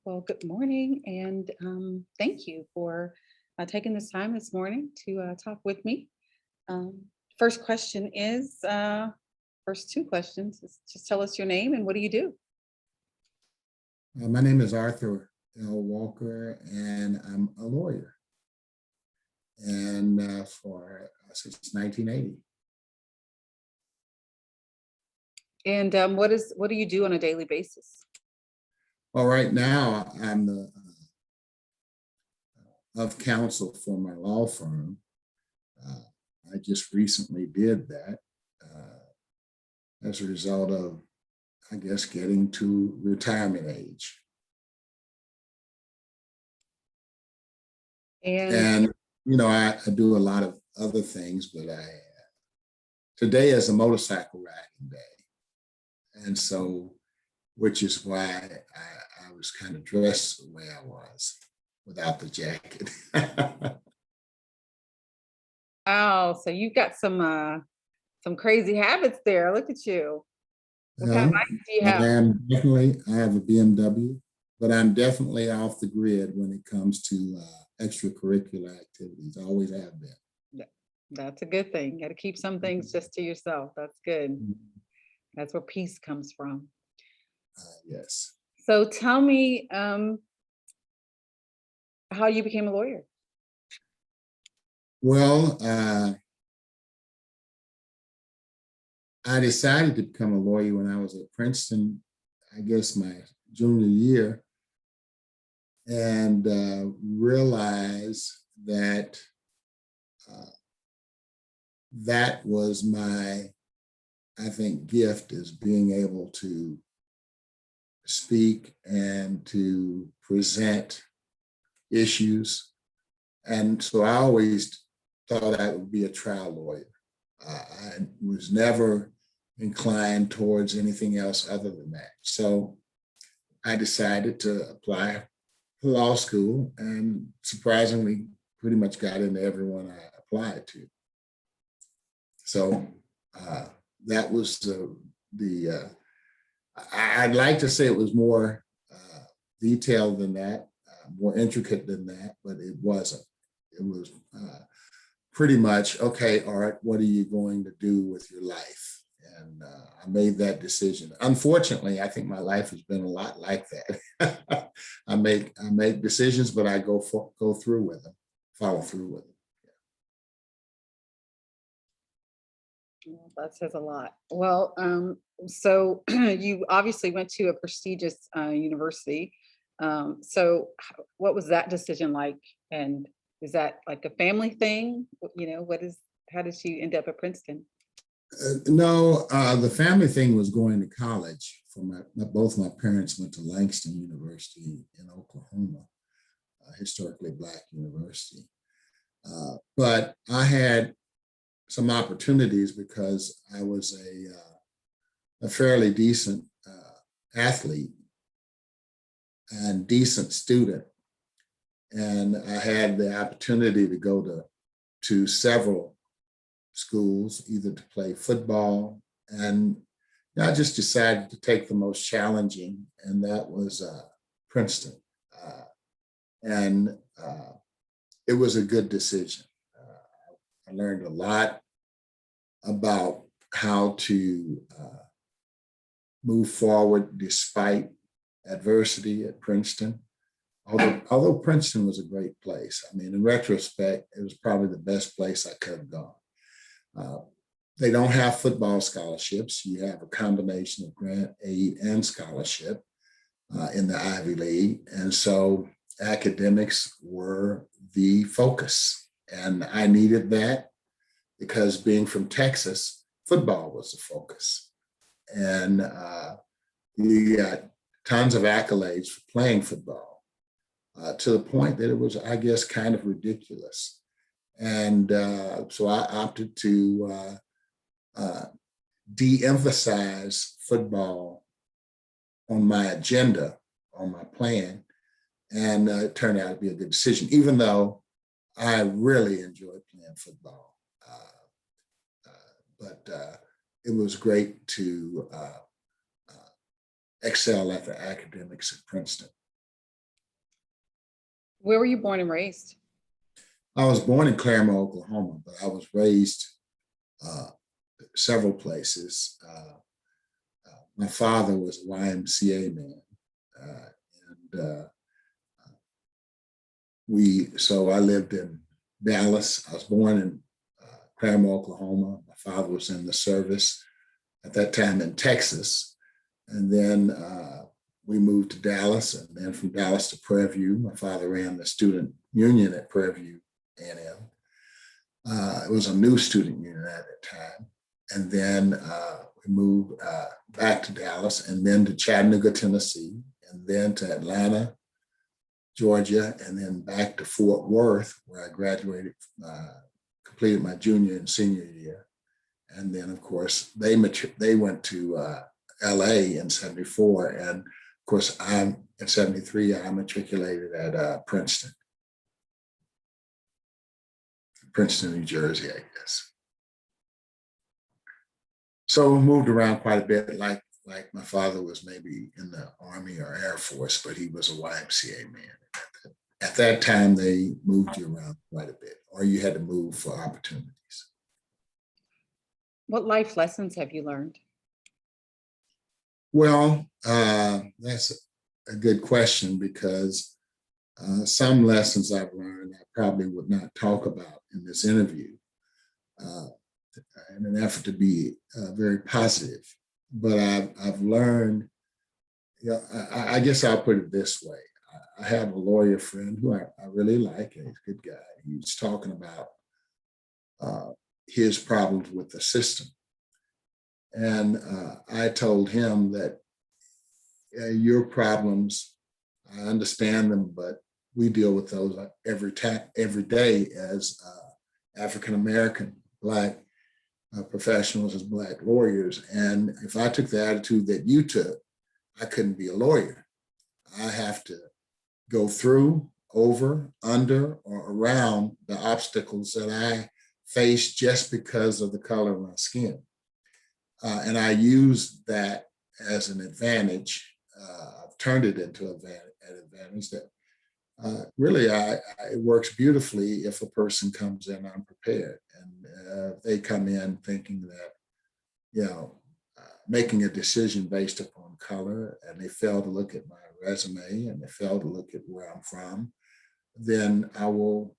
Well, good morning, and thank you for taking this time this morning to talk with me. Um, First question is, first two questions is just tell us your name and what do you do? My name is Arthur L. Walker, and I'm a lawyer, and for since 1980. And what do you do on a daily basis? Well, right now I'm the of counsel for my law firm. Uh, I just recently did that as a result of, I guess, getting to retirement age. And And I do a lot of other things, but today is a motorcycle riding day, and so which is why I was kind of dressed the way I was without the jacket. oh, so you've got some crazy habits there. Look at you. What kind of Um, bike do you have? I have a BMW, but I'm definitely off the grid when it comes to extracurricular activities. I always have been. Th- That's a good thing. Got to keep some things just to yourself. That's good. That's where peace comes from. Yes. So tell me how you became a lawyer. Well, I decided to become a lawyer when I was at Princeton, I guess my junior year, and realized that uh, that was my, I think, gift, is being able to speak and to present issues. And so I always thought I would be a trial lawyer. I was never inclined towards anything else other than that. So I decided to apply for law school, and surprisingly, pretty much got into everyone I applied to. So uh, that was I'd like to say it was more detailed than that, more intricate than that, but it wasn't. It was pretty much, okay, Art, what are you going to do with your life? And I made that decision. Unfortunately, I think my life has been a lot like that. I make decisions, but I go through with them, follow through with them. Well, that says a lot. Well, so you obviously went to a prestigious university. What was that decision like? And is that like a family thing? How did you end up at Princeton? No, the family thing was going to college. Both my parents went to Langston University in Oklahoma, a historically Black university. But I had some opportunities because I was a fairly decent athlete and decent student, and I had the opportunity to go to several schools, either to play football, and I just decided to take the most challenging, and that was Princeton. Uh, and It was a good decision. I learned a lot about how to move forward despite adversity at Princeton. Although Princeton was a great place, I mean, in retrospect, it was probably the best place I could have gone. Uh, they don't have football scholarships. You have a combination of grant, aid, and scholarship in the Ivy League. And so academics were the focus. And I needed that because, being from Texas, football was the focus. And you got tons of accolades for playing football, to the point that it was, I guess, kind of ridiculous. And so I opted to uh, de emphasize football on my agenda, on my plan. And it turned out to be a good decision, even though I really enjoyed playing football. But it was great to excel at the academics at Princeton. Where were you born and raised? I was born in Claremont, Oklahoma, but I was raised uh, several places. My father was a YMCA man, and so I lived in Dallas. I was born in Claremont, Oklahoma. My father was in the service at that time in Texas. And then we moved to Dallas, and then from Dallas to Prairie View. My father ran the student union at Prairie View A&M. It was a new student union at that time. And then we moved back to Dallas, and then to Chattanooga, Tennessee, and then to Atlanta, Georgia, and then back to Fort Worth, where I graduated, completed my junior and senior year. And then, of course, they went to LA in 74. And of course, in 73, I matriculated at Princeton, New Jersey, I guess. So moved around quite a bit, like my father was maybe in the Army or Air Force, but he was a YMCA man. At that time, they moved you around quite a bit, or you had to move for opportunities. What life lessons have you learned? Well, that's a good question, because some lessons I've learned I probably would not talk about in this interview in an effort to be very positive. But I've learned, I guess I'll put it this way. I have a lawyer friend who I really like, and he's a good guy. He's talking about his problems with the system. And I told him that your problems, I understand them, but we deal with those every day as African American Black professionals, as Black lawyers. And if I took the attitude that you took, I couldn't be a lawyer. I have to go through, over, under, or around the obstacles that I face just because of the color of my skin. And I use that as an advantage. I've turned it into an advantage that really it works beautifully if a person comes in unprepared, and they come in thinking that, making a decision based upon color, and they fail to look at my resume, and they fail to look at where I'm from, then I will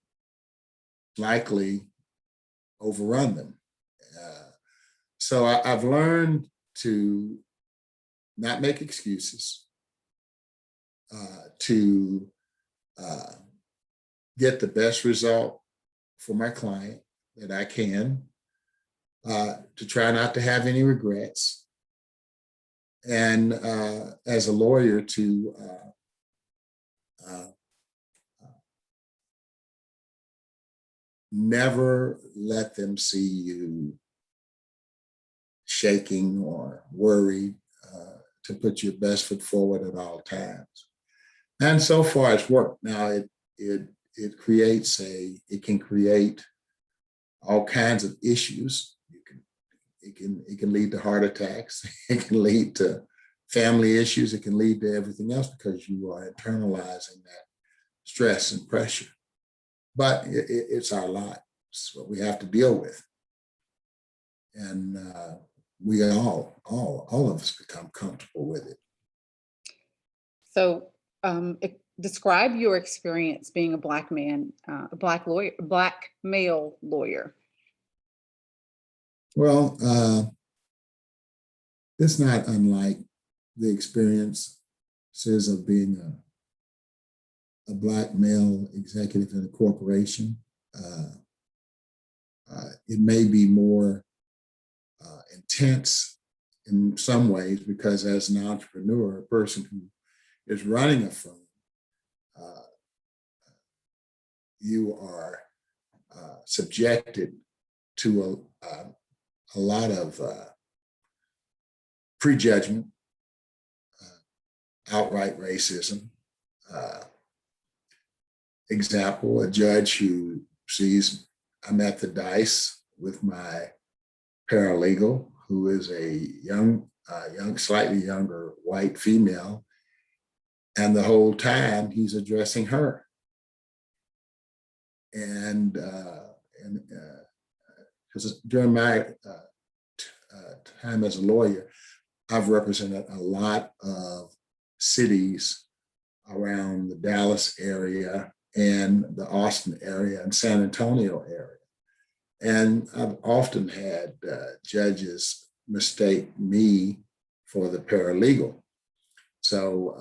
likely overrun them. So I've learned to not make excuses, to get the best result for my client that I can, to try not to have any regrets, and as a lawyer to never let them see you shaking or worried, to put your best foot forward at all times. And so far it's worked. Now it can create all kinds of issues. It can lead to heart attacks. It can lead to family issues. It can lead to everything else, because you are internalizing that stress and pressure. But it's our lot. It's what we have to deal with. And we all of us become comfortable with it. So describe your experience being a Black man, a Black lawyer, Black male lawyer. Well, it's not unlike the experiences of being a Black male executive in a corporation. It may be more intense in some ways, because as an entrepreneur, a person who is running a firm, you are subjected to a lot of prejudgment, outright racism. Example, a judge who sees I'm at the dice with my paralegal, who is a young, slightly younger white female, and the whole time he's addressing her. and because during my time as a lawyer, I've represented a lot of cities around the Dallas area and the Austin area and San Antonio area. And I've often had judges mistake me for the paralegal. So,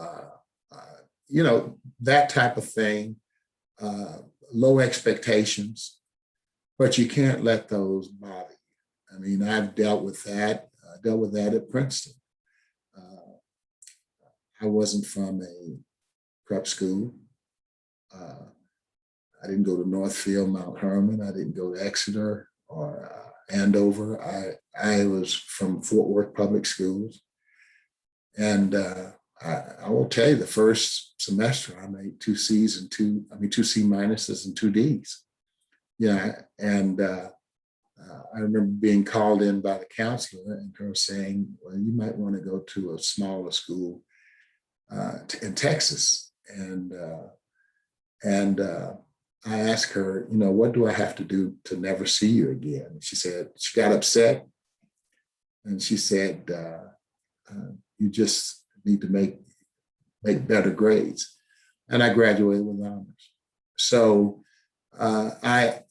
that type of thing, low expectations, but you can't let those bother you. I mean, I've dealt with that. I dealt with that at Princeton. I wasn't from a prep school. I didn't go to Northfield, Mount Hermon. I didn't go to Exeter or Andover. I was from Fort Worth Public Schools. And I will tell you, the first semester I made 2 C's and 2 C minuses and 2 D's. Yeah, and I remember being called in by the counselor and her saying, "Well, you might want to go to a smaller school in Texas." And I asked her, what do I have to do to never see you again? She said, she got upset, and she said, you just need to make better grades. And I graduated with honors. So my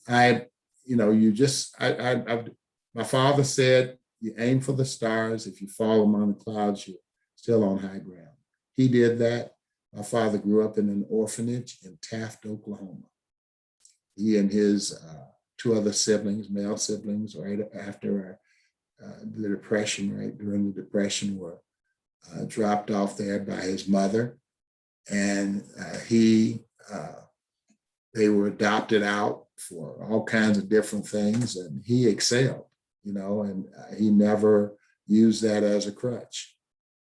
father said, you aim for the stars. If you fall among the clouds, you're still on high ground. He did that. My father grew up in an orphanage in Taft, Oklahoma. He and his 2 other siblings, male siblings, right after the Depression, right during the Depression, were dropped off there by his mother. And they were adopted out for all kinds of different things. And he excelled, and he never used that as a crutch.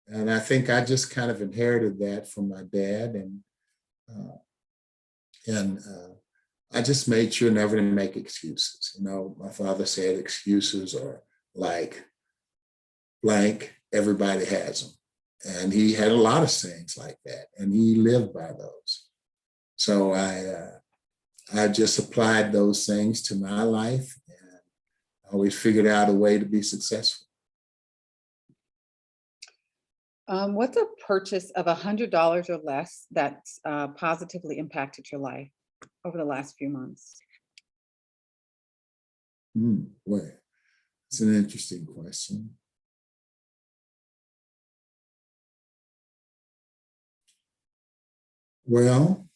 And I think I just kind of inherited that from my dad. And I just made sure never to make excuses. My father said excuses are like blank, everybody has them. And he had a lot of sayings like that, and he lived by those. So I just applied those things to my life, and always figured out a way to be successful. What's a purchase of $100 or less that's positively impacted your life over the last few months? Boy, it's an interesting question. Well,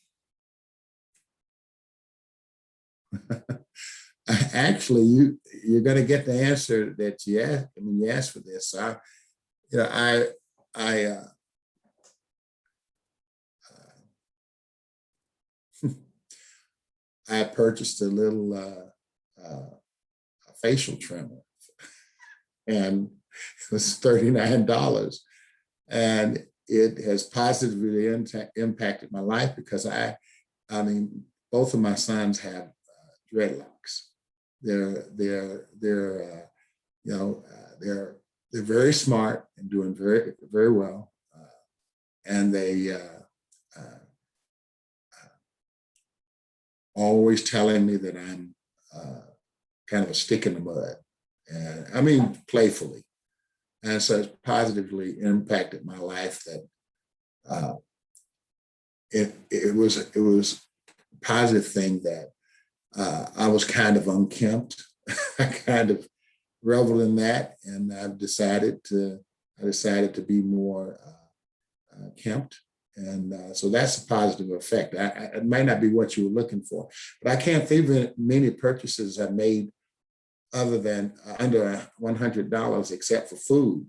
actually, you're going to get the answer that you asked. I mean, you asked for this. So I purchased a little facial trimmer, and it was $39, and it has positively impacted my life because I mean, both of my sons have dreadlocks. They're very smart and doing very, very well, and they always telling me that I'm kind of a stick in the mud, and I mean playfully. And so it's positively impacted my life. That it was a positive thing that I was kind of unkempt. I kind of reveled in that, and I've decided to be more kempt. And so that's a positive effect. It might not be what you were looking for, but I can't think of many purchases I've made other than under $100 except for food.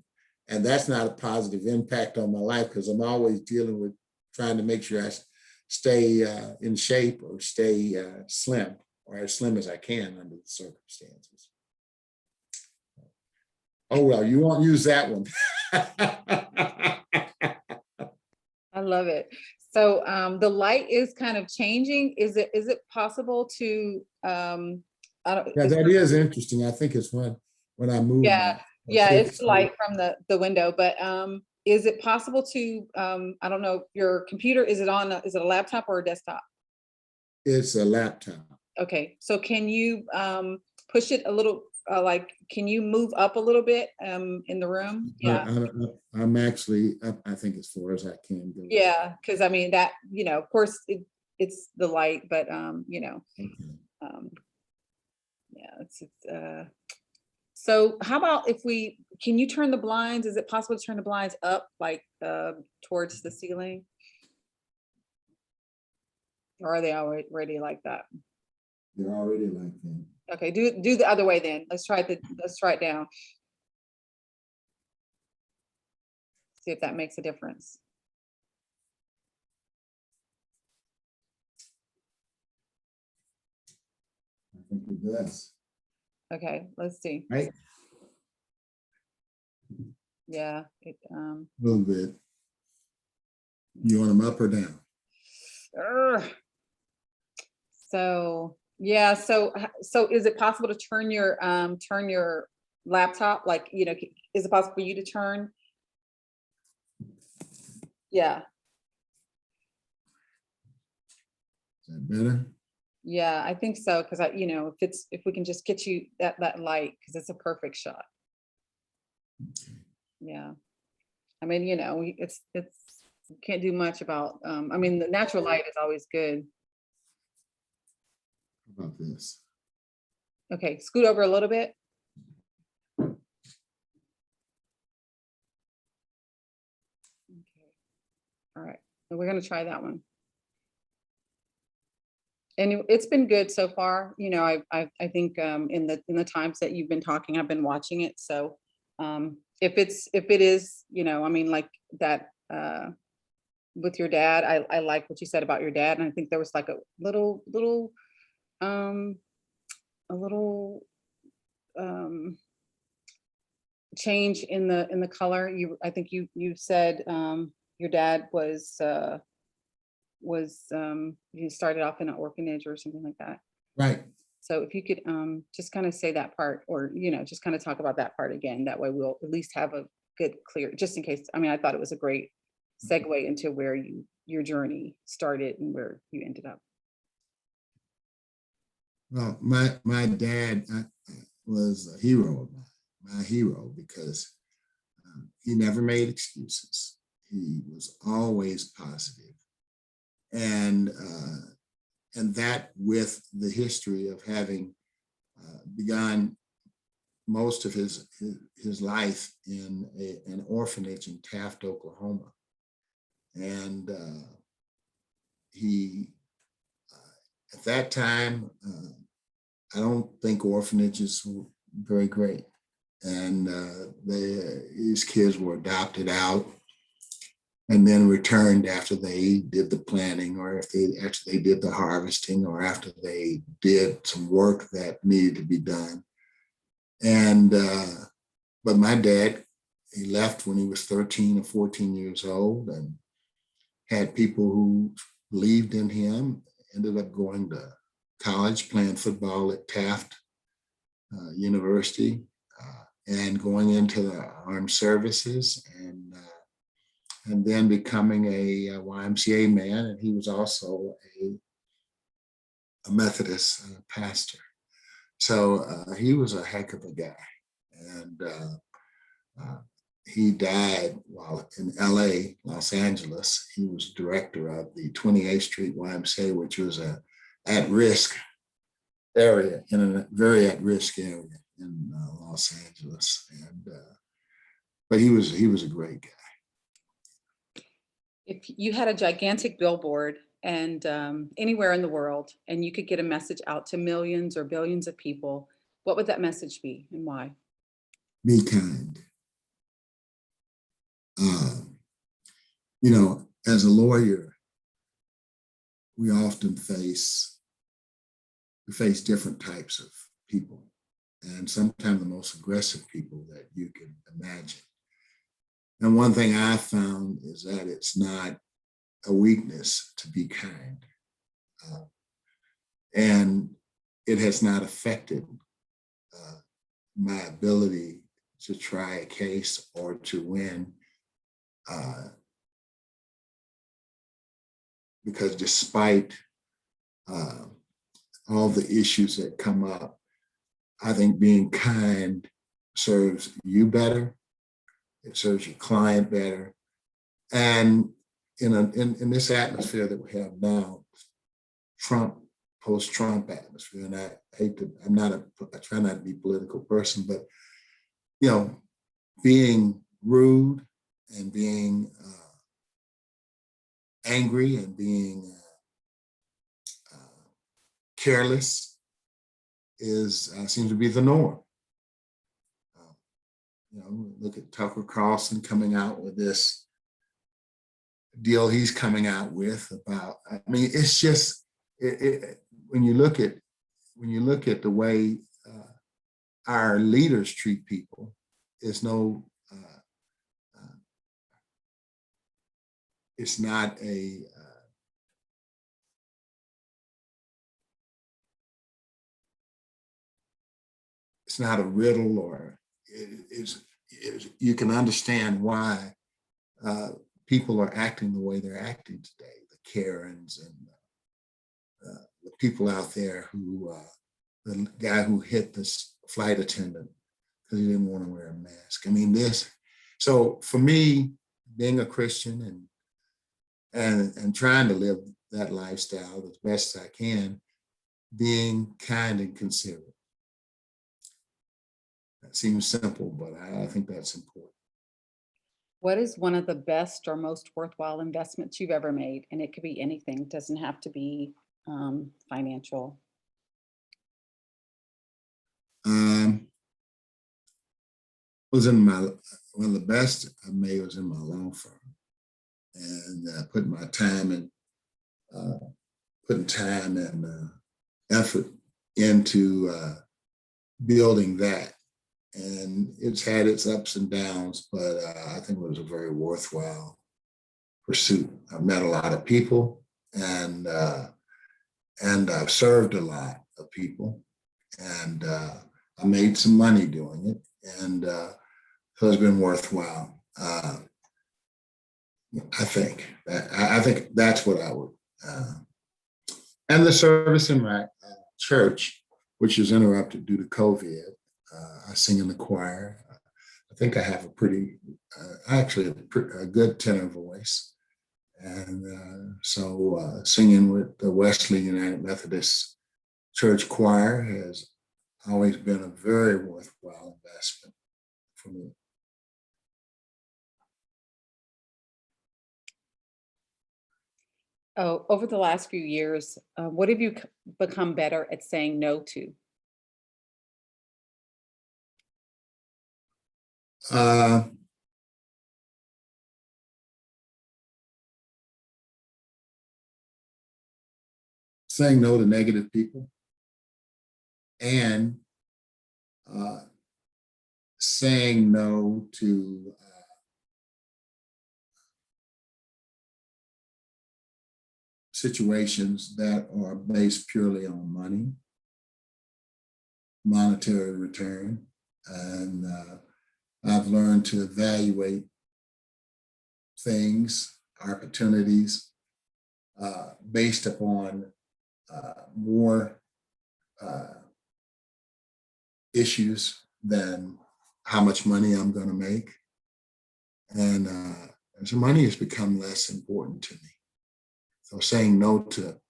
And that's not a positive impact on my life because I'm always dealing with trying to make sure I stay in shape or stay slim or as slim as I can under the circumstances. Oh, well, you won't use that one. I love it. So the light is kind of changing. Is it possible to that is interesting. I think it's when I move. Yeah, it's light from the window, but is it possible to I don't know, your computer, is it a laptop or a desktop? It's a laptop. Okay, so can you push it a little, like, can you move up a little bit in the room? Yeah, I'm actually up, I think, as far as I can go. yeah, because I mean that, of course it's the light, but Okay. um, yeah, so how about if can you turn the blinds? Is it possible to turn the blinds up, like towards the ceiling? Or are they already like that? They're already like that. Okay, do the other way then. Let's try it down. See if that makes a difference. I think it does. Okay, let's see. Right? Yeah, A little bit. You want them up or down? ugh. So yeah, so is it possible to turn your laptop, like, is it possible for you to turn? Yeah, Is that better? yeah, I think so, because if we can just get you that light, because it's a perfect shot. Yeah. I mean, it's can't do much about I mean, the natural light is always good. How about this? Okay, scoot over a little bit. Okay. All right. So we're gonna try that one. And it's been good so far. I think in the times that you've been talking, I've been watching it. So if it is, I mean, like that with your dad, I like what you said about your dad. And I think there was like um a little um change in the color. I think you said your dad was he started off in an orphanage or something like that. Right. So if you could just kind of say that part, or just kind of talk about that part again, that way we'll at least have a good clear, just in case. I mean, I thought it was a great segue into where your journey started and where you ended up. Well, my dad was a hero of mine, my hero, because he never made excuses. He was always positive, and that, with the history of having begun most of his life in an orphanage in Taft, Oklahoma, and he at that time, I don't think orphanages were very great, and these kids were adopted out and then returned after they did the planting, or after they did the harvesting, or after they did some work that needed to be done. And but my dad, he left when he was 13 or 14 years old, and had people who believed in him. Ended up going to college, playing football at Taft University, and going into the armed services, and then becoming a YMCA man. And he was also a Methodist pastor. So he was a heck of a guy. And he died while in LA, Los Angeles. He was director of the 28th Street YMCA, which was a at-risk area, in a very at-risk area in Los Angeles. And but he was a great guy. If you had a gigantic billboard and anywhere in the world, and you could get a message out to millions or billions of people, what would that message be and why? Be kind. You know, as a lawyer, we often face different types of people, and sometimes the most aggressive people that you can imagine. And one thing I found is that it's not a weakness to be kind. And it has not affected my ability to try a case or to win, because despite all the issues that come up. I think being kind serves you better. It serves your client better. And in this atmosphere that we have now, Trump, post-Trump atmosphere, and I hate to, I try not to be a political person, but you know, being rude and being angry and being careless is seems to be the norm. You know, look at Tucker Carlson coming out with this deal he's coming out with about. I mean, it's just when you look at the way our leaders treat people, it's no, it's not a. It's not a riddle, or you can understand why people are acting the way they're acting today. The Karens and the people out there who, the guy who hit this flight attendant because he didn't want to wear a mask. I mean, this. So for me, being a Christian and trying to live that lifestyle as best I can, being kind and considerate. That seems simple, but I think that's important. What is one of the best or most worthwhile investments you've ever made? And it could be anything, it doesn't have to be financial. Was in my One of the best I made was in my law firm, and putting my time and putting time and effort into building that. And it's had its ups and downs, but I think it was a very worthwhile pursuit. I've met a lot of people, and I've served a lot of people, and I made some money doing it, and so it's been worthwhile. I think that's what I would. And the service in my church, which is interrupted due to COVID. I sing in the choir. I think I have a pretty, actually a good tenor voice. And so singing with the Wesley United Methodist Church Choir has always been a very worthwhile investment for me. Oh, over the last few years, what have you become better at saying no to? Uh, Saying no to negative people, and saying no to situations that are based purely on money, monetary return. And I've learned to evaluate things, opportunities, based upon more issues than how much money I'm going to make. And so money has become less important to me. So saying no to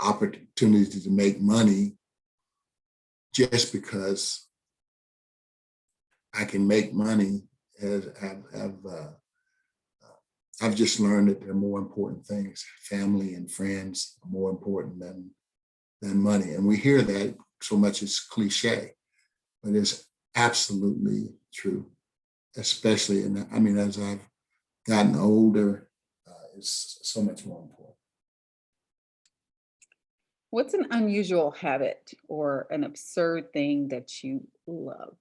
opportunities to make money just because I can make money I've just learned that there are more important things. Family and friends are more important than money. And we hear that so much it's cliche, but it's absolutely true, especially as I've gotten older, it's so much more important. What's an unusual habit or an absurd thing that you love?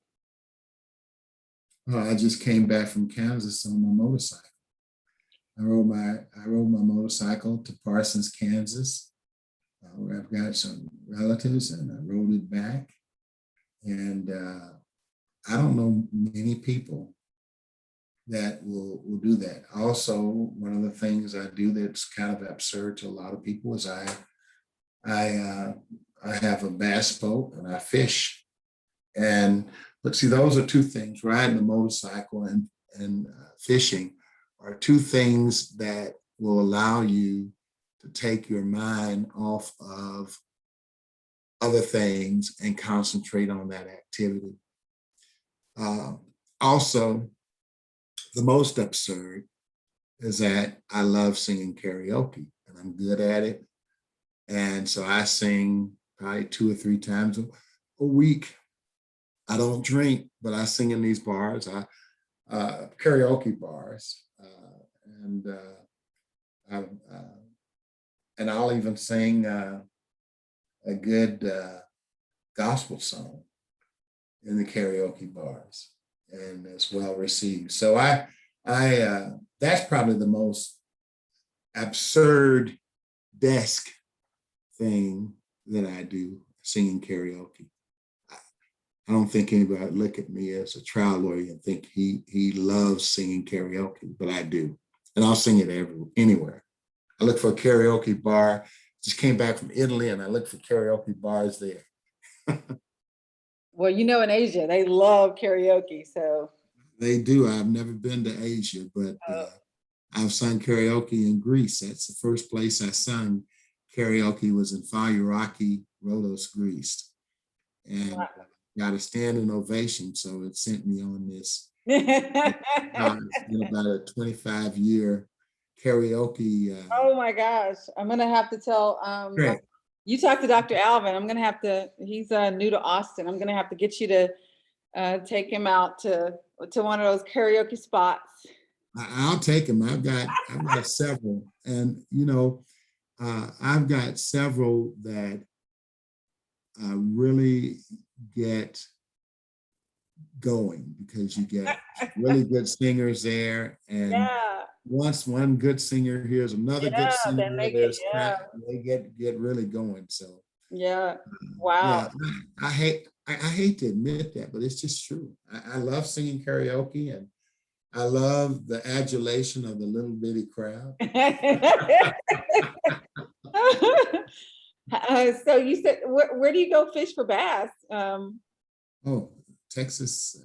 I just came back from Kansas on my motorcycle. I rode my motorcycle to Parsons, Kansas, where I've got some relatives, and I rode it back. And I don't know many people that will do that. Also, one of the things I do that's kind of absurd to a lot of people is I I have a bass boat and I fish. And but see, those are two things: riding a motorcycle and fishing are two things that will allow you to take your mind off of other things and concentrate on that activity. Uh, Also, the most absurd is that I love singing karaoke and I'm good at it. And so I sing probably 2 or 3 times a week. I don't drink, but I sing in these bars, karaoke bars, and I, and I'll even sing a good gospel song in the karaoke bars, and it's well received. So that's probably the most absurd desk thing that I do, singing karaoke. I don't think anybody would look at me as a trial lawyer and think he loves singing karaoke, but I do. And I'll sing it anywhere. I look for a karaoke bar. Just came back from Italy and I look for karaoke bars there. Well, in Asia, they love karaoke. So, They do. I've never been to Asia, but I've sung karaoke in Greece. That's the first place I sung karaoke was in Falyaraki, Rhodos, Greece. And got a standing ovation. So it sent me on this about a 25-year karaoke. Oh my gosh. I'm going to have to tell, you talk to Dr. Alvin. I'm going to have to, he's new to Austin. I'm going to have to get you to take him out to one of those karaoke spots. I'll take him. I've got several, and I've got several that really get going because you get really good singers there, and once one good singer hears another good singer, they get really going. So wow. I hate to admit that, but it's just true. I love singing karaoke, and I love the adulation of the little bitty crowd. So you said, where do you go fish for bass? Oh, Texas,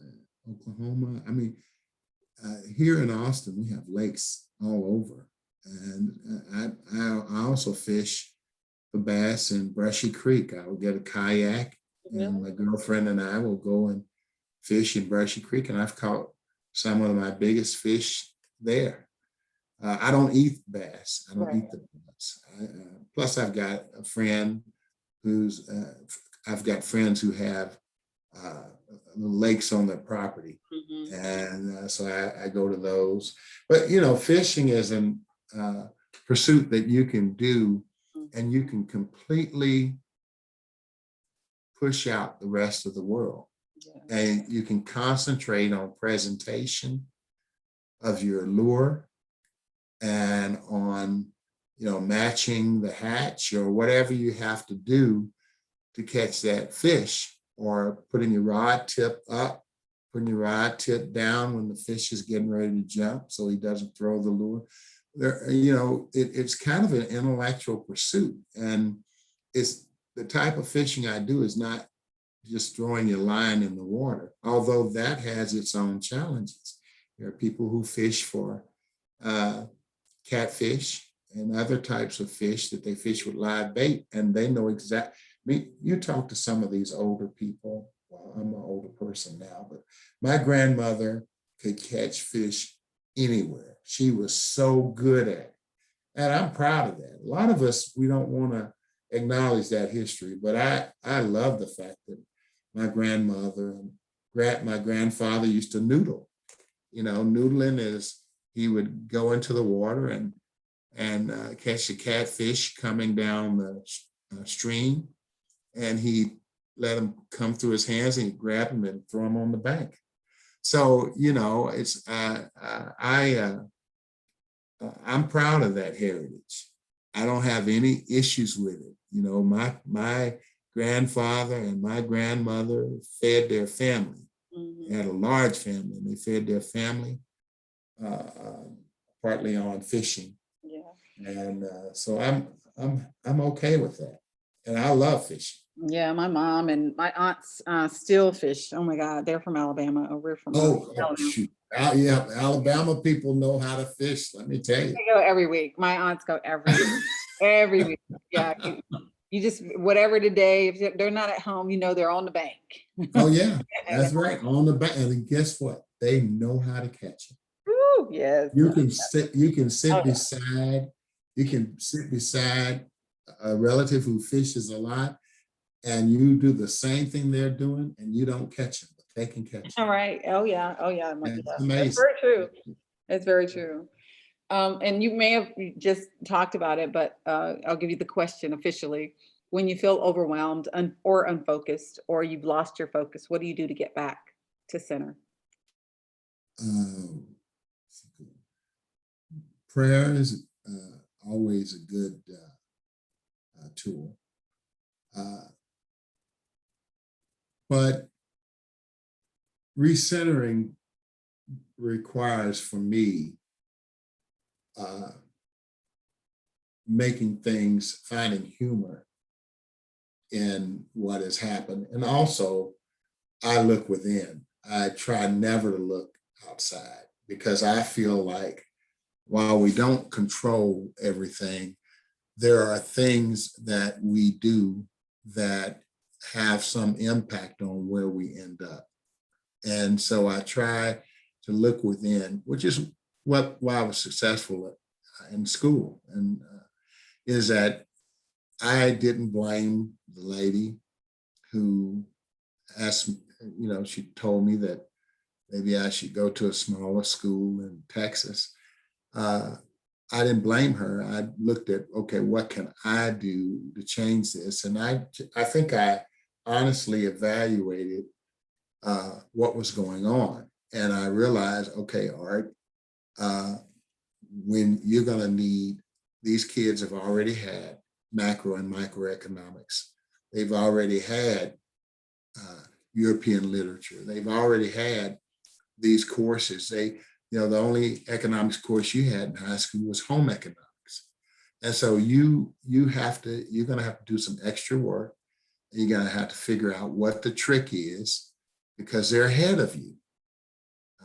Oklahoma. I mean, here in Austin, we have lakes all over. And I also fish for bass in Brushy Creek. I will get a kayak, and my girlfriend and I will go and fish in Brushy Creek. And I've caught some of my biggest fish there. I don't eat bass. I don't eat the bass. Plus, I've got a friend I've got friends who have lakes on their property. And so I go to those. But, fishing is a pursuit that you can do, and you can completely push out the rest of the world. And you can concentrate on presentation of your lure and on, matching the hatch or whatever you have to do to catch that fish, or putting your rod tip up, putting your rod tip down when the fish is getting ready to jump so he doesn't throw the lure. It's kind of an intellectual pursuit. And it's the type of fishing I do is not just throwing your line in the water, although that has its own challenges. There are people who fish for catfish and other types of fish that they fish with live bait, and they know exactly. I mean, you talk to some of these older people. Well, I'm an older person now, but my grandmother could catch fish anywhere. She was so good at it. And I'm proud of that. A lot of us, we don't want to acknowledge that history, but I love the fact that my grandmother and my grandfather used to noodle. Noodling is he would go into the water and catch the catfish coming down the stream, and he let them come through his hands, and he'd grab them and throw them on the bank. So it's I'm proud of that heritage. I don't have any issues with it. My grandfather and my grandmother fed their family. They had a large family, and they fed their family partly on fishing. And so I'm okay with that, and I love fishing. Yeah, my mom and my aunts still fish. Oh my God, they're from Alabama. Or we're from Oh, Alabama. shoot. Yeah, Alabama people know how to fish, let me tell you. They go every week. My aunts go every week. Yeah, you just whatever the day. If they're not at home, they're on the bank. Oh, yeah, And, that's right. On the back. And guess what? They know how to catch it. woo, yes. You can Oh, sit beside, you can sit beside a relative who fishes a lot, and you do the same thing they're doing, and you don't catch them, but they can catch all right. Oh yeah. Oh yeah. them. And Yeah. it's That's amazing. very true. It's very true. And you may have just talked about it, but I'll give you the question officially. When you feel overwhelmed or unfocused, or you've lost your focus, what do you do to get back to center? Um, Prayer is always a good tool. Uh, but recentering requires for me uh, finding humor in what has happened. And also, I look within. I try never to look outside because I feel like while we don't control everything, there are things that we do that have some impact on where we end up. And so I try to look within, which is why I was successful in school, and is that I didn't blame the lady who asked me, she told me that maybe I should go to a smaller school in Texas. Uh, I didn't blame her. I looked at, okay, what can I do to change this? And I think I honestly evaluated what was going on. And I realized, okay, Art, uh, when you're going to need, these kids have already had macro and microeconomics. They've already had European literature. They've already had these courses. The only economics course you had in high school was home economics. And so you're going to have to do some extra work. You're going to have to figure out what the trick is because they're ahead of you.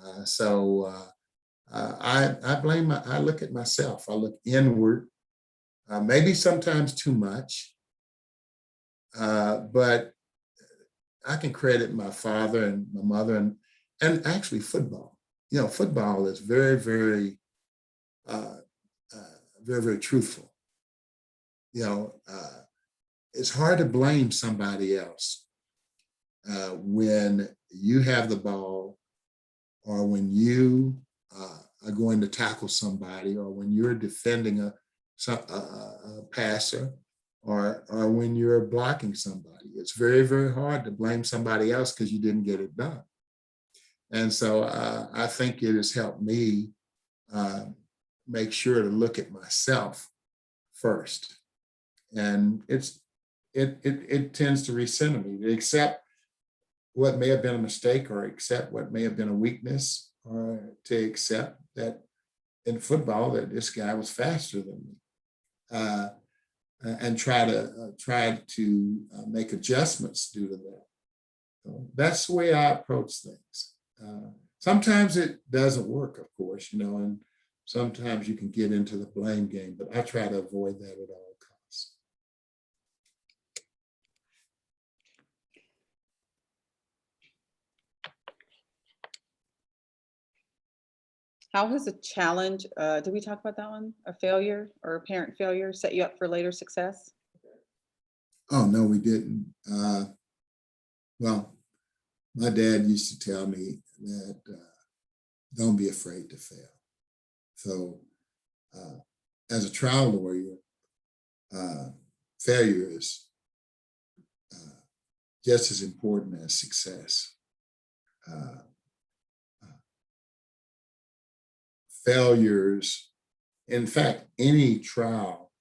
I look at myself. I look inward, maybe sometimes too much, but I can credit my father and my mother and actually football. Football is very, very, very, very truthful. It's hard to blame somebody else when you have the ball or when you are going to tackle somebody or when you're defending a passer or when you're blocking somebody. It's very, very hard to blame somebody else because you didn't get it done. And so I think it has helped me make sure to look at myself first. And it tends to recenter me, to accept what may have been a mistake or accept what may have been a weakness or to accept that in football that this guy was faster than me. And try to make adjustments due to that. So that's the way I approach things. Sometimes it doesn't work, of course, and sometimes you can get into the blame game, but I try to avoid that at all costs. How has a challenge, did we talk about that one? A failure or a parent failure set you up for later success? Oh, no, we didn't. Well, my dad used to tell me that don't be afraid to fail. So as a trial lawyer, failure is just as important as success. Failures, in fact, any trial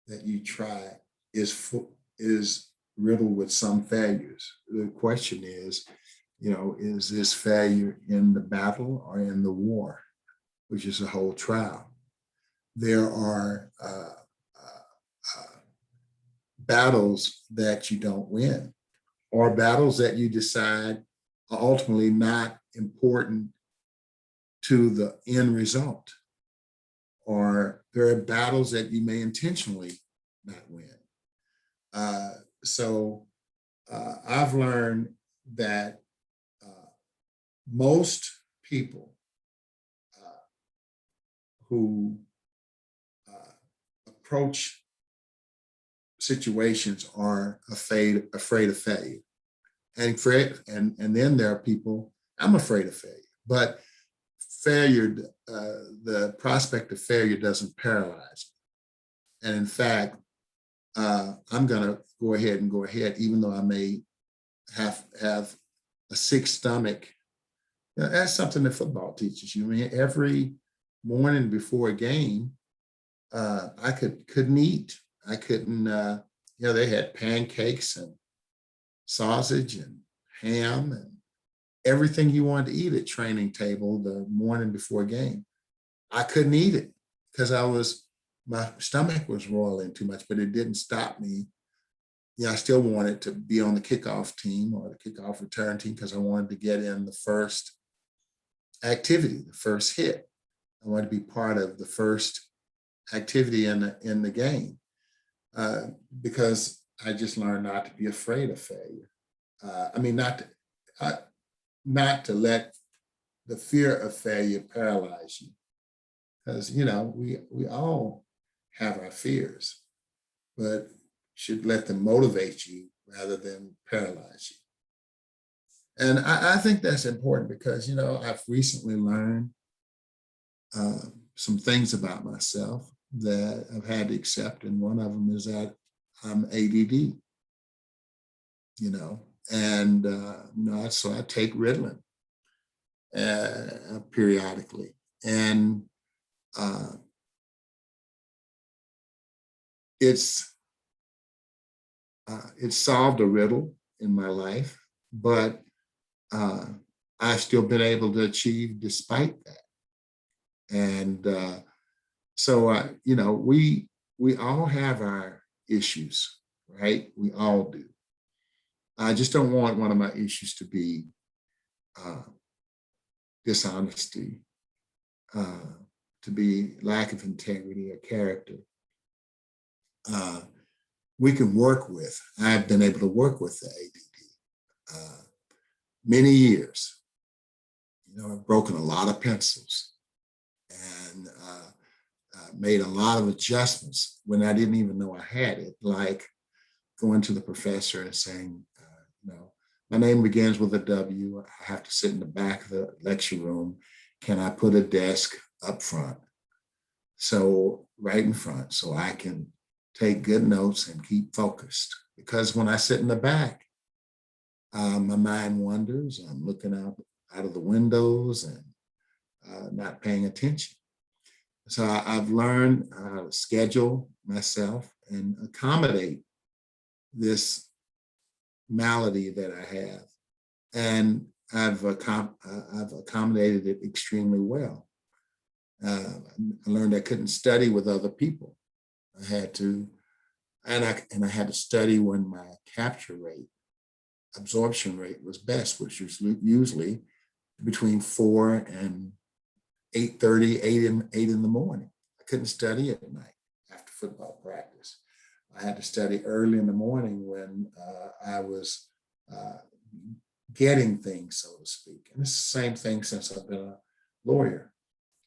that you try is riddled with some failures. The question is this failure in the battle or in the war, which is a whole trial? There are battles that you don't win, or battles that you decide are ultimately not important to the end result, or there are battles that you may intentionally not win. So I've learned that most people who approach situations are afraid of failure. And then there are people, I'm afraid of failure, but failure, the prospect of failure doesn't paralyze me. And in fact, I'm gonna go ahead, even though I may have a sick stomach. You know, that's something that football teaches you. I mean, every morning before a game, I couldn't eat. I couldn't, they had pancakes and sausage and ham and everything you wanted to eat at training table the morning before a game. I couldn't eat it because my stomach was roiling too much, but it didn't stop me. Yeah, I still wanted to be on the kickoff team or the kickoff return team because I wanted to get in the first activity, the first hit. I wanted to be part of the first activity in the game because I just learned not to be afraid of failure. Not to let the fear of failure paralyze you, because we all have our fears, but should let them motivate you rather than paralyze you. And I think that's important because I've recently learned some things about myself that I've had to accept, and one of them is that I'm ADD. And so I take Ritalin periodically, and it's solved a riddle in my life, but I've still been able to achieve despite that. And so we all have our issues, right? We all do. I just don't want one of my issues to be dishonesty, to be lack of integrity or character. We can work with, I've been able to work with the ADD many years. I've broken a lot of pencils and made a lot of adjustments when I didn't even know I had it, like going to the professor and saying, my name begins with a W. I have to sit in the back of the lecture room. Can I put a desk up front? So right in front, so I can take good notes and keep focused. Because when I sit in the back, my mind wanders. I'm looking out of the windows and not paying attention. So I've learned how to schedule myself and accommodate this malady that I have. And I've accommodated it extremely well. I learned I couldn't study with other people. I had to, and I had to study when my capture rate, absorption rate was best, which was usually between 4 and 8:30, 8 in the morning. I couldn't study at night after football practice. I had to study early in the morning when I was getting things, so to speak. And it's the same thing since I've been a lawyer.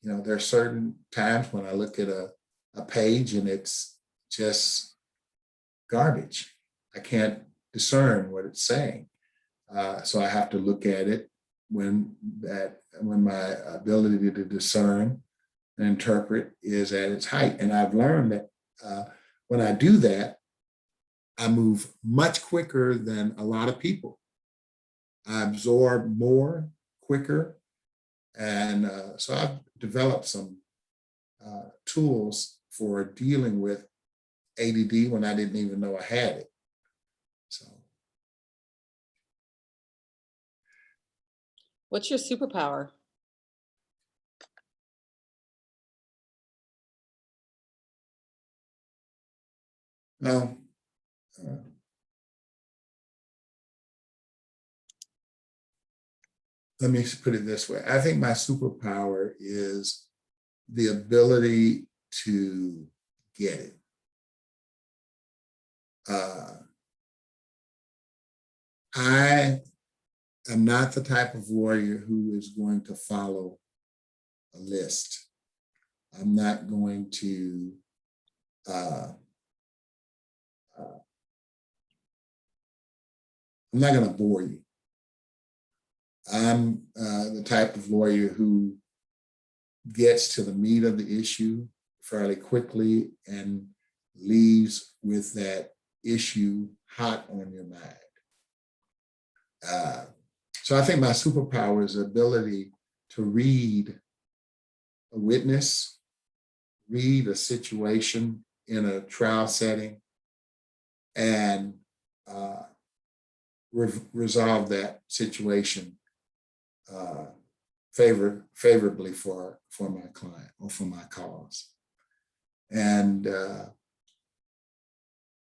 There are certain times when I look at a page and it's just garbage. I can't discern what it's saying. So I have to look at it when my ability to discern and interpret is at its height. And I've learned that when I do that, I move much quicker than a lot of people. I absorb more quicker. And so I've developed some tools for dealing with ADD when I didn't even know I had it. So. What's your superpower? Well, uh, let me put it this way. I think my superpower is the ability to get it. I am not the type of warrior who is going to follow a list. I'm not going to uh, I'm not going to bore you. I'm the type of lawyer who gets to the meat of the issue fairly quickly and leaves with that issue hot on your mind. So I think my superpower is the ability to read a witness, read a situation in a trial setting, and resolve that situation favorably for my client or for my cause. And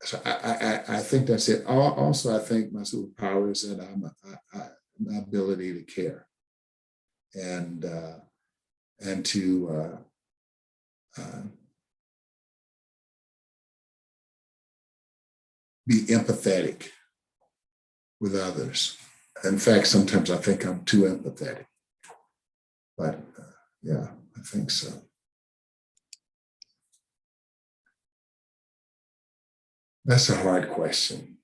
so I think that's it. Also, I think my superpower is that my ability to care and to be empathetic with others. In fact, sometimes I think I'm too empathetic. But yeah, I think so. That's a hard question.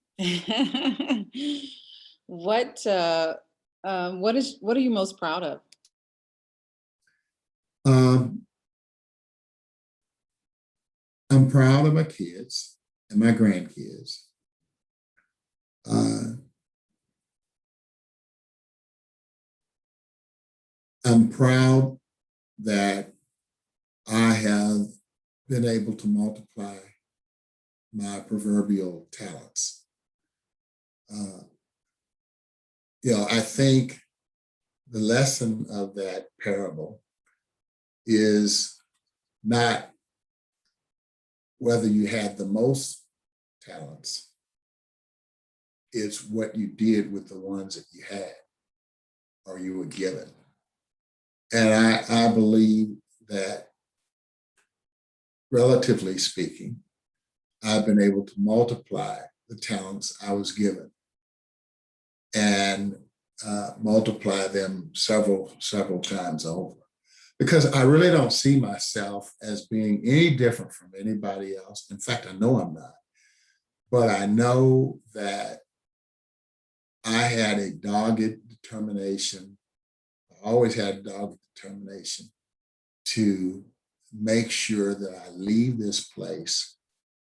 What are you most proud of? I'm proud of my kids and my grandkids. I'm proud that I have been able to multiply my proverbial talents. I think the lesson of that parable is not whether you had the most talents, it's what you did with the ones that you had or you were given. And I believe that, relatively speaking, I've been able to multiply the talents I was given and multiply them several times over. Because I really don't see myself as being any different from anybody else. In fact, I know I'm not. But I know that I had a dogged determination. I always had a dogged determination to make sure that I leave this place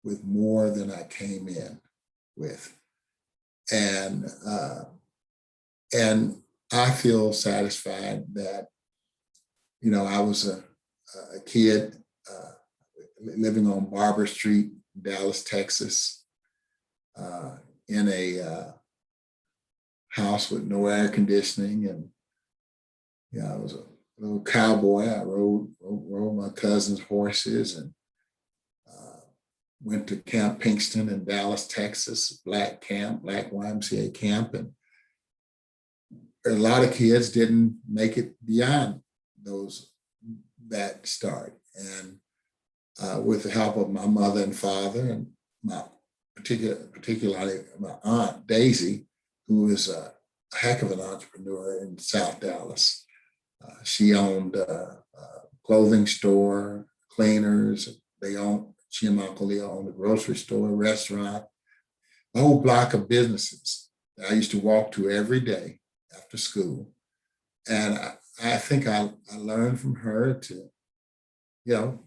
with more than I came in with. And I feel satisfied that, I was a kid living on Barber Street, Dallas, Texas, in a house with no air conditioning. And, I was a little cowboy. I rode my cousin's horses and went to Camp Pinkston in Dallas, Texas, black YMCA camp. And a lot of kids didn't make it beyond that start. And with the help of my mother and father and my particularly my aunt Daisy, who is a heck of an entrepreneur in South Dallas. She owned a clothing store, cleaners. She and my Uncle Leo owned a grocery store, a restaurant, a whole block of businesses that I used to walk to every day after school. And I think I learned from her to, and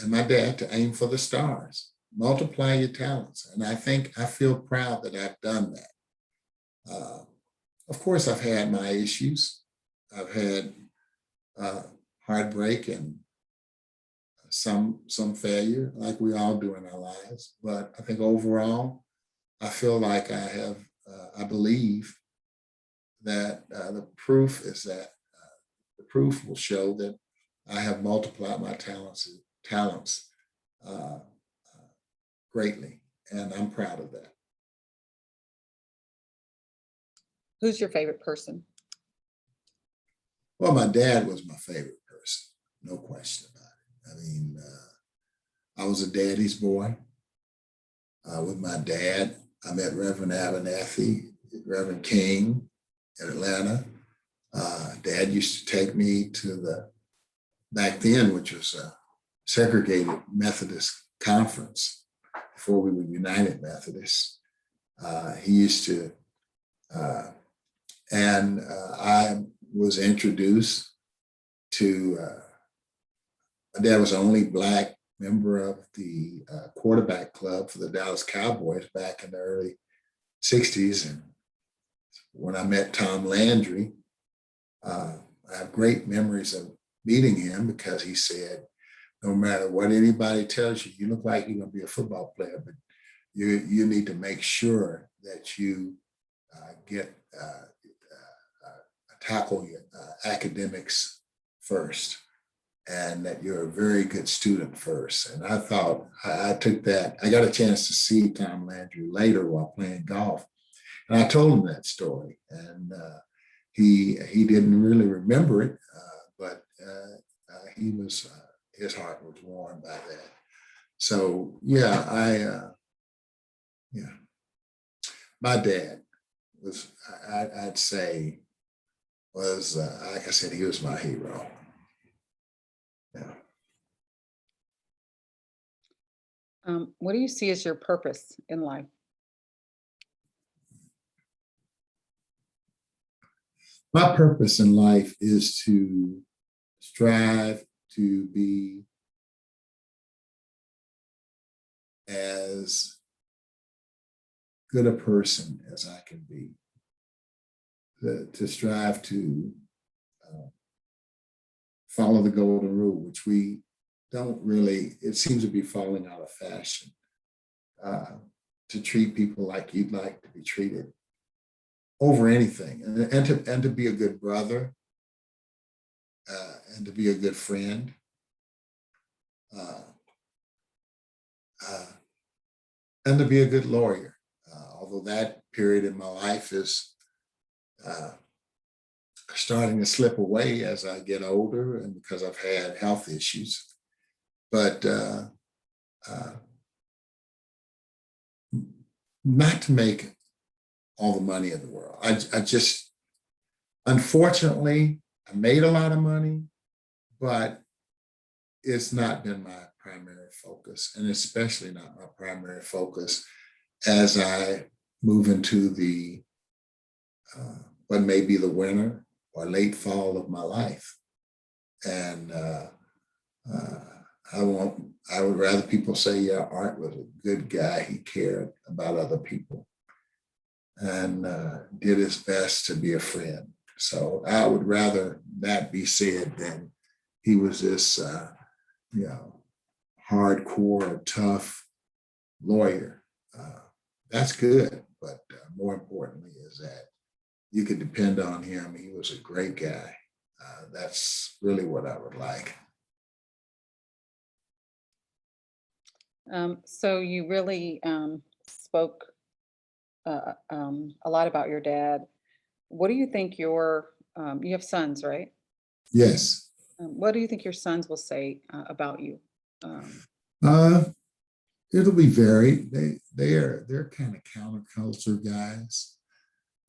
my dad, to aim for the stars, multiply your talents. And I feel proud that I've done that. Of course, I've had my issues. I've had heartbreak and some failure, like we all do in our lives. But I think overall, I feel like I believe that the proof will show that I have multiplied my talents greatly, and I'm proud of that. Who's your favorite person? Well, my dad was my favorite person, no question about it. I mean, I was a daddy's boy. With my dad, I met Reverend Abernathy, Reverend King in Atlanta. Dad used to take me to back then, which was a segregated Methodist conference before we were United Methodists. He used to, and I was introduced to, my dad was the only Black member of the quarterback club for the Dallas Cowboys back in the early 60s. And when I met Tom Landry, I have great memories of meeting him because he said, no matter what anybody tells you, you look like you're going to be a football player, but you need to make sure that you tackle your academics first, and that you're a very good student first. And I thought I took that. I got a chance to see Tom Landry later while playing golf, and I told him that story, and he didn't really remember it, but he was his heart was warmed by that. So yeah, my dad was, I'd say, was like I said, he was my hero. Yeah. What do you see as your purpose in life? My purpose in life is to strive to be as good a person as I can be, to strive to follow the golden rule, which we don't really, it seems to be falling out of fashion, to treat people like you'd like to be treated over anything, and to be a good brother, and to be a good friend, and to be a good lawyer. Although that period in my life is starting to slip away as I get older and because I've had health issues. But not to make all the money in the world. I just, unfortunately, I made a lot of money, but it's not been my primary focus, and especially not my primary focus as I move into the what may be the winter or late fall of my life. And I would rather people say, yeah, Art was a good guy. He cared about other people and did his best to be a friend. So I would rather that be said than he was this, hardcore, tough lawyer. That's good, but more importantly is that you could depend on him. He was a great guy. That's really what I would like. So you really spoke a lot about your dad. What do you think you have sons, right? Yes. What do you think your sons will say about you? Uh, It'll be varied. They're kind of counterculture guys,